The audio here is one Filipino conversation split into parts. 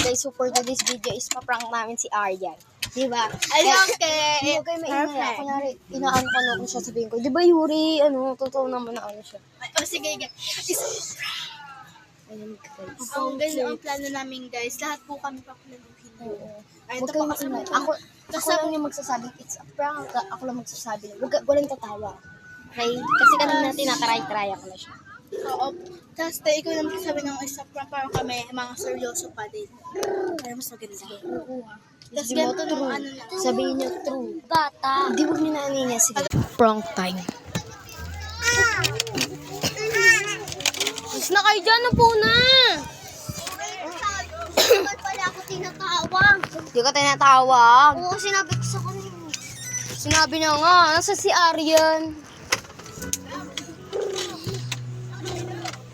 guys, so for today's video is pa-prank namin si Aryan. Diba? Ayun, Hindi kayo maingay. Kunyari, inaan ko na kung siya sabihin ko. Diba Yuri, totoo naman na siya. Sige, guys. Ayun guys. Guys, ang plano namin guys, lahat po kami paplaluhin. Oo. Ay, Huwag ito kayo pa kasi maingay. Ako lang yung magsasabi, it's a prank. Ako lang magsasabi. Walang tatawa. Okay? Kasi kanina tinatry-try ako na siya. Oo. Tapos, ikaw naman sabi ng isa para kami mga seryoso pa din. Kaya mas maganda. Oo. Tapos, Sabihin mo ganito true. lang, ano lang. Sabihin niyo true. Bata. Hindi, huwag niyo na niya. Sige. Prank time. Mas na kayo dyan, po na. Bakit pala ako tinatawag? Hindi ka tinatawag. Oo, sinabi ko sa kanila. Sinabi niya nga, nasa si Aryan.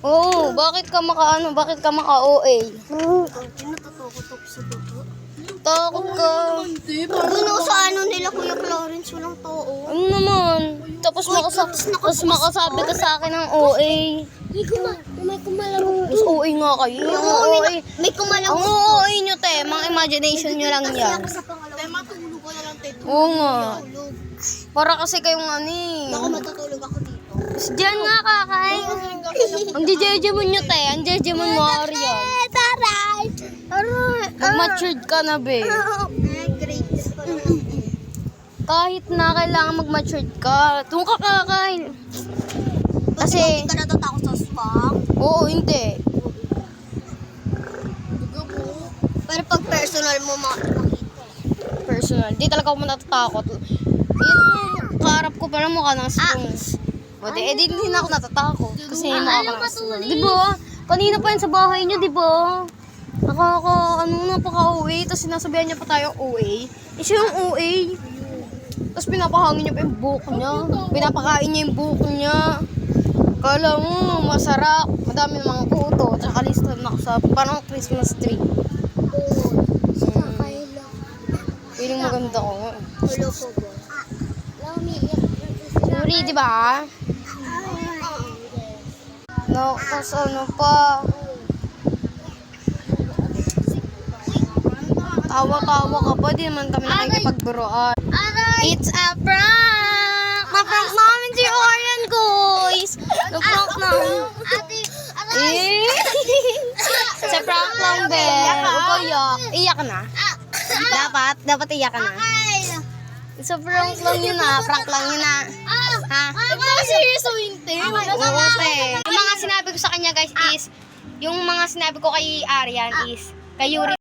Oo, bakit ka maka-OA? Tinatatakot ako sa bato. Takot ka. Doon ako sa nila, Kuya Florence, walang tao. Ano naman? Tapos makasabi ka sa akin ng OA. May kumalang. Mas OA nga kayo. Ang OA. May kumalang. Ang OA nyo, te. Mga imagination nyo lang yan. Sa pangalawa. Tayo matulog ko na lang tayo. Oo nga. Tulog. Para kasi kayong ani. Baka matutulog ako dito. Diyan nga, kakay. Ang jejemon nyo, te. Ang jejemon mo, Aryan. Taray! Aray! Mag-matured ka na, be. Grades ko lang. Kahit na kailangan mag-matured ka. Doon ka, kakay. Kasi, Hindi ka natatakot sa spam. oo, hindi. Pero pag personal mo makita. Personal. Di talaga ako natatakot. Yung kaharap ko parang mukha ng springs. Buti, di na ako natatakot. Kasi mukha ka ng springs. Di ba? Kanina pa yun sa bahay niyo, di ba? Napaka-OA. Tapos sinasabihan niya pa tayo OA. Eh, siya yung OA. Tapos pinapahangin niya pa yung buhok niya. Pinapakain niya yung buhok niya. Kala mo, masarap. Madami ng mga puto. Tsaka lista na sa parang Christmas tree. Feeling maganda ko nga. Hello po ba? Yuri, di ba? No, tapos ano pa? Tawa-tawa ka pa. Di naman kami nakikipagburoan. It's a prank! Na-prank namin si Aryan, guys! Na-prank namin. Eh? Sa prank lang, be. Huwag ka iyak. Iyak ka na. Dapat iyak ka na. Sa prank lang yun prank lang yun Ha? Serious o hindi? Oo, te. Yung mga sinabi ko sa kanya, guys, is, yung mga sinabi ko kay Aryan is, kay Yuri,